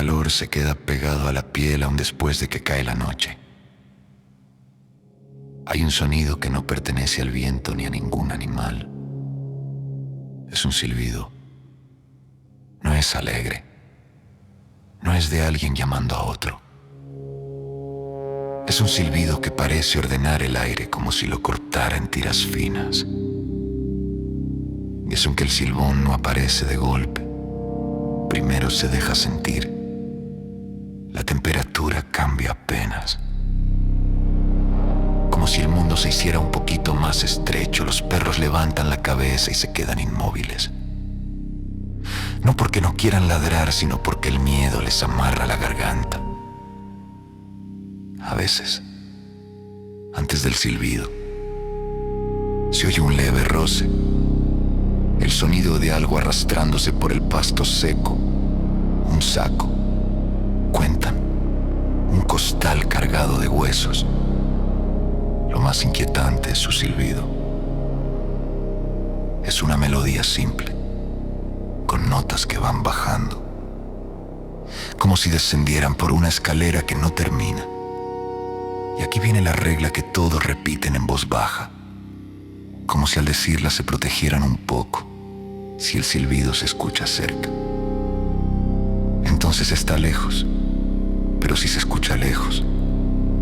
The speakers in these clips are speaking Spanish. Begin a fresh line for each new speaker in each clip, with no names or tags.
calor se queda pegado a la piel aún después de que cae la noche. Hay un sonido que no pertenece al viento ni a ningún animal. Es un silbido. No es alegre. No es de alguien llamando a otro. Es un silbido que parece ordenar el aire como si lo cortara en tiras finas. Y es aunque el silbón no aparece de golpe, primero se deja sentir. La temperatura cambia apenas. Como si el mundo se hiciera un poquito más estrecho, los perros levantan la cabeza y se quedan inmóviles. No porque no quieran ladrar, sino porque el miedo les amarra la garganta. A veces, antes del silbido, se oye un leve roce, el sonido de algo arrastrándose por el pasto seco, un saco, cuentan, un costal cargado de huesos. Lo más inquietante es su silbido. Es una melodía simple, con notas que van bajando, como si descendieran por una escalera que no termina. Y aquí viene la regla que todos repiten en voz baja, como si al decirla se protegieran un poco, si el silbido se escucha cerca. Entonces está lejos, pero si se escucha lejos,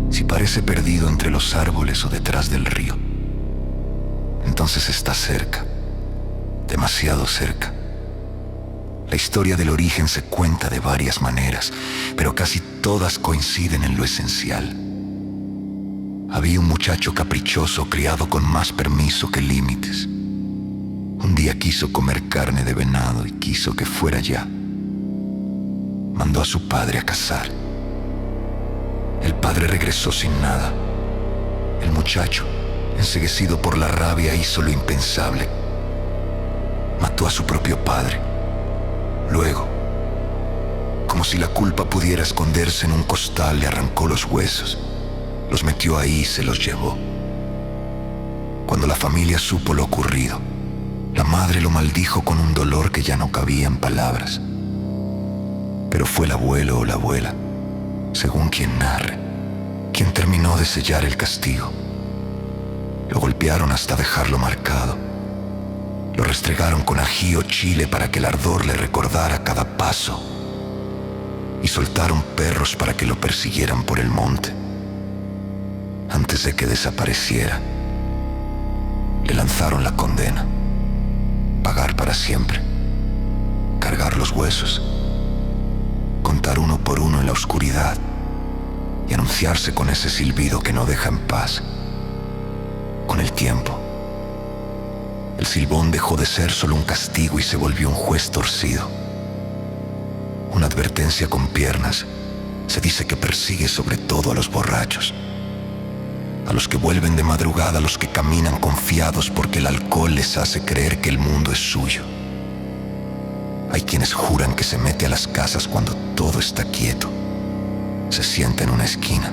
si parece perdido entre los árboles o detrás del río, entonces está cerca, demasiado cerca. La historia del origen se cuenta de varias maneras, pero casi todas coinciden en lo esencial. Había un muchacho caprichoso criado con más permiso que límites. Un día quiso comer carne de venado y quiso que fuera ya. Mandó a su padre a cazar. El padre regresó sin nada. El muchacho, enceguecido por la rabia, hizo lo impensable. Mató a su propio padre. Luego, como si la culpa pudiera esconderse en un costal, le arrancó los huesos. Los metió ahí y se los llevó. Cuando la familia supo lo ocurrido, la madre lo maldijo con un dolor que ya no cabía en palabras. Pero fue el abuelo o la abuela, según quien narre, quien terminó de sellar el castigo. Lo golpearon hasta dejarlo marcado. Lo restregaron con ají o chile para que el ardor le recordara cada paso. Y soltaron perros para que lo persiguieran por el monte. Antes de que desapareciera, le lanzaron la condena. Pagar para siempre. Cargar los huesos. Contar uno por uno en la oscuridad. Y anunciarse con ese silbido que no deja en paz. Con el tiempo, el silbón dejó de ser solo un castigo y se volvió un juez torcido. Una advertencia con piernas. Se dice que persigue sobre todo a los borrachos. A los que vuelven de madrugada, a los que caminan confiados porque el alcohol les hace creer que el mundo es suyo. Hay quienes juran que se mete a las casas cuando todo está quieto. Se sienta en una esquina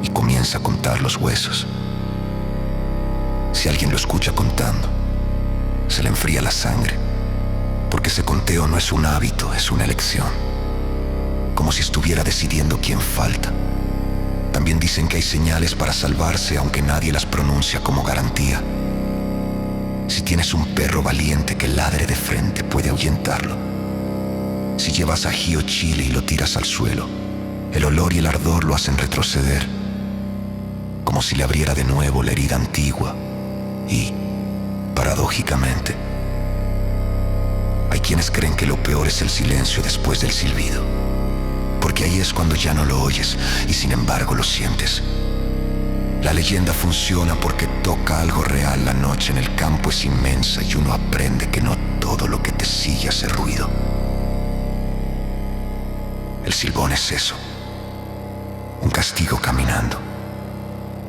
y comienza a contar los huesos. Si alguien lo escucha contando, se le enfría la sangre, porque ese conteo no es un hábito, es una elección. Como si estuviera decidiendo quién falta. También dicen que hay señales para salvarse, aunque nadie las pronuncia como garantía. Si tienes un perro valiente que ladre de frente, puede ahuyentarlo. Si llevas ají o chile y lo tiras al suelo, el olor y el ardor lo hacen retroceder, como si le abriera de nuevo la herida antigua. Y, paradójicamente, hay quienes creen que lo peor es el silencio después del silbido. Porque ahí es cuando ya no lo oyes y sin embargo lo sientes. La leyenda funciona porque toca algo real. La noche en el campo es inmensa y uno aprende que no todo lo que te sigue hace ruido. El silbón es eso. Un castigo caminando.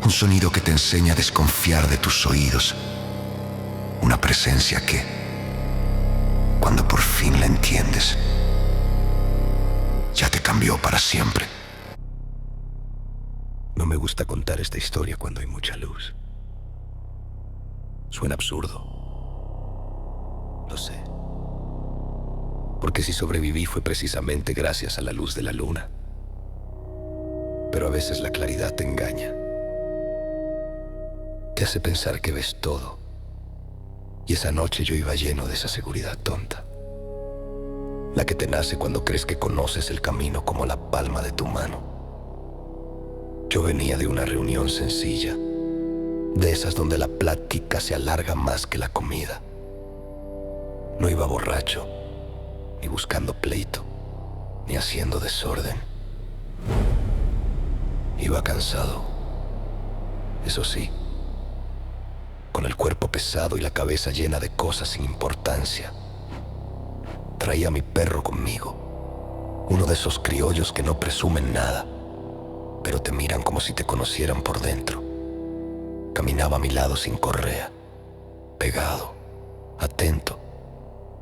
Un sonido que te enseña a desconfiar de tus oídos. Una presencia que, cuando por fin la entiendes, ya te cambió para siempre.
No me gusta contar esta historia cuando hay mucha luz. Suena absurdo. Lo sé. Porque si sobreviví fue precisamente gracias a la luz de la luna. Pero a veces la claridad te engaña. Te hace pensar que ves todo. Y esa noche yo iba lleno de esa seguridad tonta. La que te nace cuando crees que conoces el camino como la palma de tu mano. Yo venía de una reunión sencilla, de esas donde la plática se alarga más que la comida. No iba borracho, ni buscando pleito, ni haciendo desorden. Iba cansado, eso sí, con el cuerpo pesado y la cabeza llena de cosas sin importancia. Traía a mi perro conmigo, uno de esos criollos que no presumen nada, pero te miran como si te conocieran por dentro. Caminaba a mi lado sin correa, pegado, atento.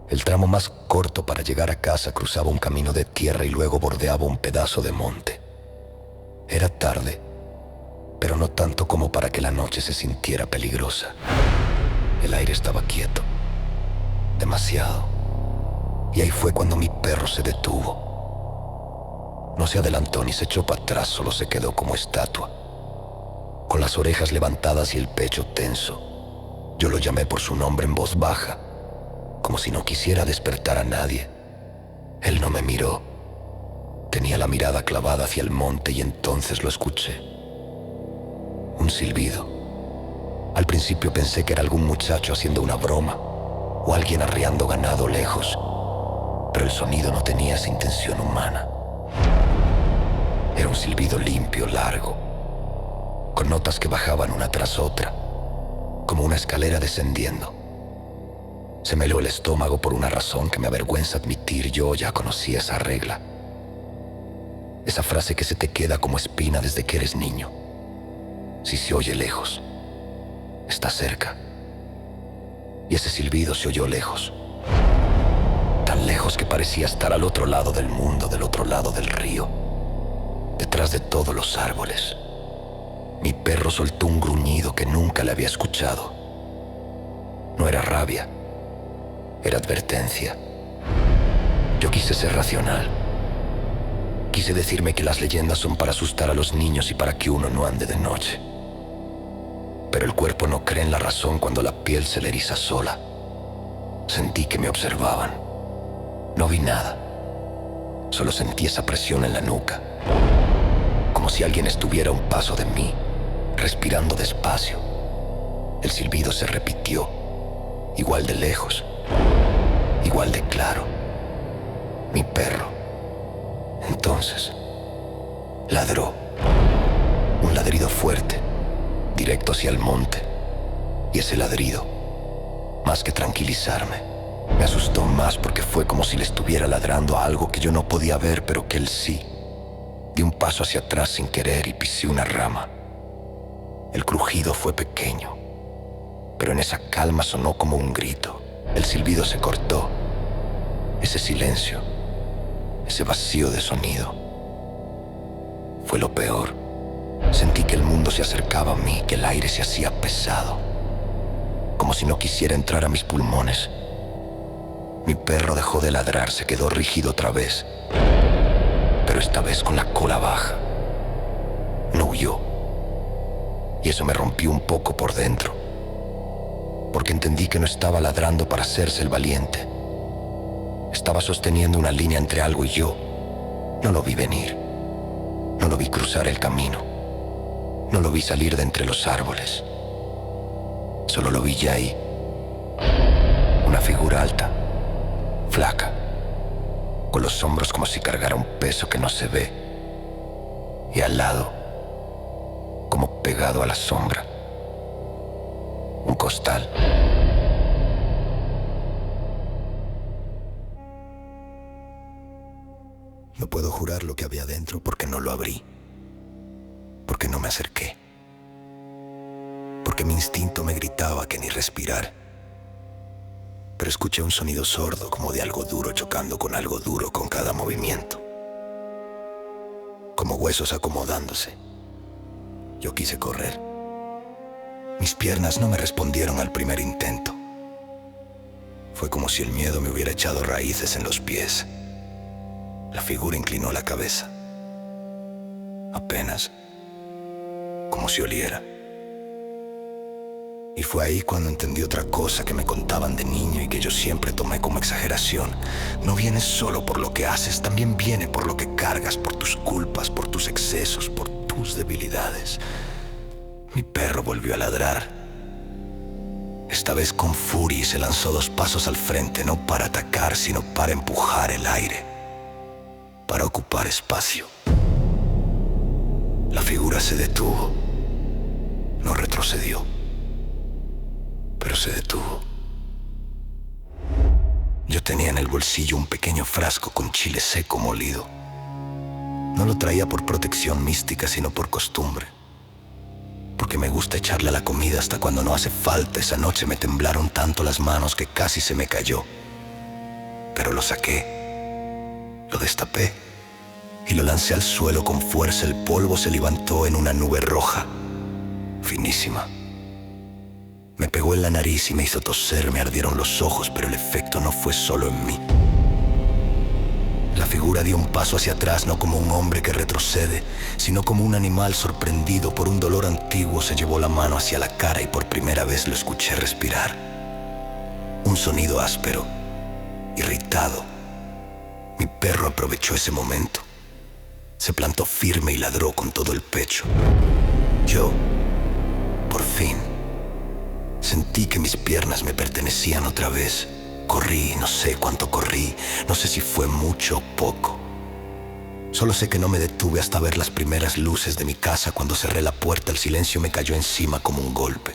El tramo más corto para llegar a casa cruzaba un camino de tierra y luego bordeaba un pedazo de monte. Era tarde, pero no tanto como para que la noche se sintiera peligrosa. El aire estaba quieto, demasiado. Y ahí fue cuando mi perro se detuvo. No se adelantó ni se echó para atrás, solo se quedó como estatua, con las orejas levantadas y el pecho tenso. Yo lo llamé por su nombre en voz baja, como si no quisiera despertar a nadie. Él no me miró. Tenía la mirada clavada hacia el monte y entonces lo escuché. Un silbido. Al principio pensé que era algún muchacho haciendo una broma o alguien arreando ganado lejos, pero el sonido no tenía esa intención humana. Era un silbido limpio, largo, con notas que bajaban una tras otra, como una escalera descendiendo. Se me heló el estómago por una razón que me avergüenza admitir. Yo ya conocía esa regla. Esa frase que se te queda como espina desde que eres niño. Si se oye lejos, está cerca. Y ese silbido se oyó lejos. Tan lejos que parecía estar al otro lado del mundo, del otro lado del río, detrás de todos los árboles. Mi perro soltó un gruñido que nunca le había escuchado. No era rabia, era advertencia. Yo quise ser racional. Quise decirme que las leyendas son para asustar a los niños y para que uno no ande de noche. Pero el cuerpo no cree en la razón cuando la piel se le eriza sola. Sentí que me observaban. No vi nada. Solo sentí esa presión en la nuca, como si alguien estuviera a un paso de mí, respirando despacio. El silbido se repitió, igual de lejos, igual de claro. Mi perro, entonces, ladró. Un ladrido fuerte, directo hacia el monte. Y ese ladrido, más que tranquilizarme, me asustó más porque fue como si le estuviera ladrando a algo que yo no podía ver, pero que él sí. Di un paso hacia atrás sin querer y pisé una rama. El crujido fue pequeño, pero en esa calma sonó como un grito. El silbido se cortó. Ese silencio, ese vacío de sonido, fue lo peor. Sentí que el mundo se acercaba a mí, que el aire se hacía pesado, como si no quisiera entrar a mis pulmones. Mi perro dejó de ladrar, se quedó rígido otra vez, pero esta vez con la cola baja. No huyó. Y eso me rompió un poco por dentro, porque entendí que no estaba ladrando para hacerse el valiente. Estaba sosteniendo una línea entre algo y yo. No lo vi venir. No lo vi cruzar el camino. No lo vi salir de entre los árboles. Solo lo vi ya ahí. Una figura alta, flaca, con los hombros como si cargara un peso que no se ve. Y al lado, como pegado a la sombra, un costal. No puedo jurar lo que había dentro porque no lo abrí, porque no me acerqué, porque mi instinto me gritaba que ni respirar. Pero escuché un sonido sordo como de algo duro chocando con algo duro con cada movimiento, como huesos acomodándose. Yo quise correr. Mis piernas no me respondieron al primer intento. Fue como si el miedo me hubiera echado raíces en los pies. La figura inclinó la cabeza. Apenas, como si oliera. Y fue ahí cuando entendí otra cosa que me contaban de niño y que yo siempre tomé como exageración. No viene solo por lo que haces, también viene por lo que cargas, por tus culpas, por tus excesos, por tus debilidades. Mi perro volvió a ladrar. Esta vez con furia, y se lanzó 2 pasos al frente, no para atacar, sino para empujar el aire, para ocupar espacio. La figura se detuvo, no retrocedió, pero se detuvo. Yo tenía en el bolsillo un pequeño frasco con chile seco molido. No lo traía por protección mística, sino por costumbre. Porque me gusta echarle a la comida hasta cuando no hace falta. Esa noche me temblaron tanto las manos que casi se me cayó. Pero lo saqué, lo destapé y lo lancé al suelo con fuerza. El polvo se levantó en una nube roja, finísima. Me pegó en la nariz y me hizo toser, me ardieron los ojos, pero el efecto no fue solo en mí. La figura dio un paso hacia atrás, no como un hombre que retrocede, sino como un animal sorprendido por un dolor antiguo. Se llevó la mano hacia la cara y por primera vez lo escuché respirar. Un sonido áspero, irritado. Mi perro aprovechó ese momento. Se plantó firme y ladró con todo el pecho. Yo, por fin, sentí que mis piernas me pertenecían otra vez. Corrí, no sé cuánto corrí, no sé si fue mucho o poco. Solo sé que no me detuve hasta ver las primeras luces de mi casa. Cuando cerré la puerta, el silencio me cayó encima como un golpe.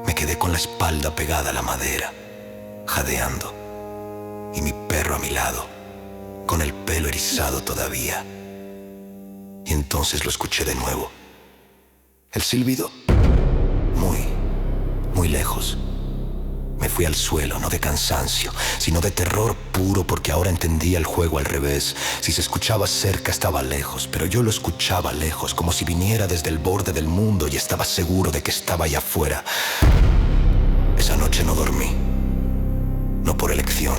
Me quedé con la espalda pegada a la madera, jadeando, y mi perro a mi lado, con el pelo erizado todavía. Y entonces lo escuché de nuevo. El silbido, muy lejos. Me fui al suelo, no de cansancio, sino de terror puro, porque ahora entendía el juego al revés. Si se escuchaba cerca, estaba lejos, pero yo lo escuchaba lejos, como si viniera desde el borde del mundo, y estaba seguro de que estaba allá afuera. Esa noche no dormí, no por elección.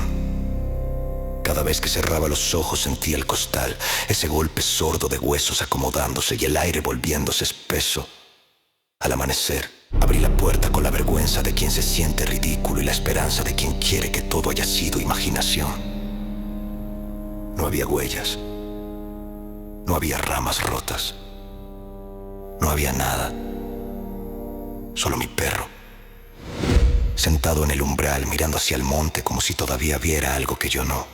Cada vez que cerraba los ojos sentía el costal, ese golpe sordo de huesos acomodándose y el aire volviéndose espeso. Al amanecer, abrí la puerta con la vergüenza de quien se siente ridículo y la esperanza de quien quiere que todo haya sido imaginación. No había huellas, no había ramas rotas, no había nada, solo mi perro, sentado en el umbral mirando hacia el monte como si todavía viera algo que yo no.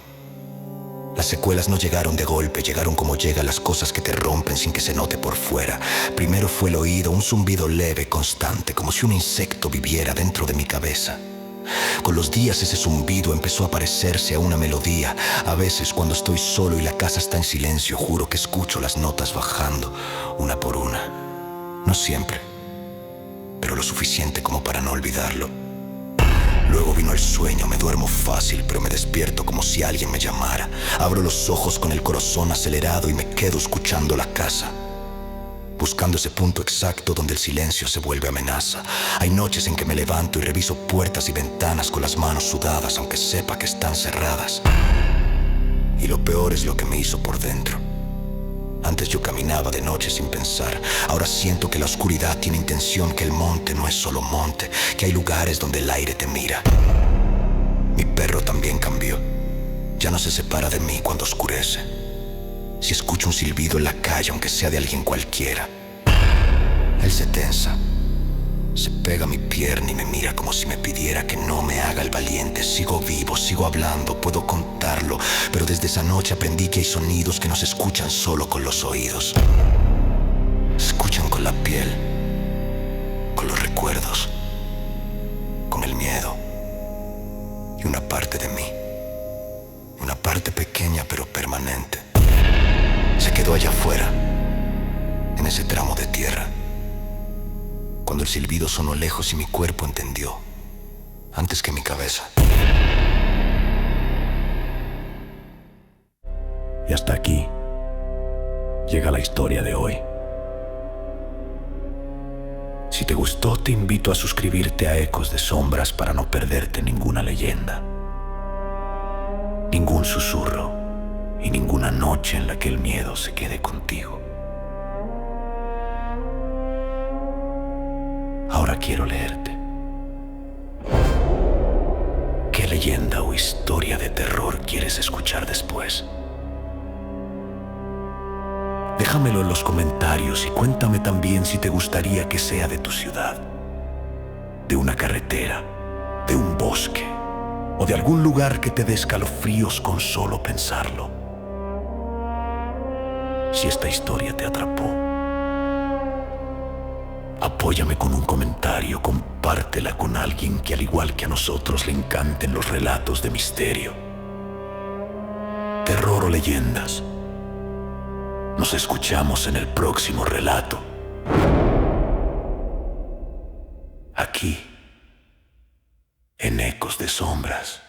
Las secuelas no llegaron de golpe, llegaron como llegan las cosas que te rompen sin que se note por fuera. Primero fue el oído, un zumbido leve, constante, como si un insecto viviera dentro de mi cabeza. Con los días ese zumbido empezó a parecerse a una melodía. A veces cuando estoy solo y la casa está en silencio, juro que escucho las notas bajando, una por una. No siempre, pero lo suficiente como para no olvidarlo. Luego vino el sueño, me duermo fácil, pero me despierto como si alguien me llamara. Abro los ojos con el corazón acelerado y me quedo escuchando la casa, buscando ese punto exacto donde el silencio se vuelve amenaza. Hay noches en que me levanto y reviso puertas y ventanas con las manos sudadas, aunque sepa que están cerradas. Y lo peor es lo que me hizo por dentro. Antes yo caminaba de noche sin pensar. Ahora siento que la oscuridad tiene intención, que el monte no es solo monte, que hay lugares donde el aire te mira. Mi perro también cambió. Ya no se separa de mí cuando oscurece. Si escucho un silbido en la calle, aunque sea de alguien cualquiera, él se tensa, se pega a mi pierna y me mira como si me pidiera que no me haga el valiente. Sigo vivo, sigo hablando, puedo contarlo, pero desde esa noche aprendí que hay sonidos que no se escuchan solo con los oídos. Se escuchan con la piel, con los recuerdos, con el miedo y una parte de mí, una parte pequeña pero permanente. Se quedó allá afuera, en ese tramo de tierra. Cuando el silbido sonó lejos y mi cuerpo entendió, antes que mi cabeza.
Y hasta aquí llega la historia de hoy. Si te gustó, te invito a suscribirte a Ecos de Sombras para no perderte ninguna leyenda, ningún susurro y ninguna noche en la que el miedo se quede contigo. Ahora quiero leerte. ¿Qué leyenda o historia de terror quieres escuchar después? Déjamelo en los comentarios y cuéntame también si te gustaría que sea de tu ciudad, de una carretera, de un bosque o de algún lugar que te dé escalofríos con solo pensarlo. Si esta historia te atrapó, apóyame con un comentario, compártela con alguien que al igual que a nosotros le encanten los relatos de misterio, terror o leyendas. Nos escuchamos en el próximo relato. Aquí, en Ecos de Sombras.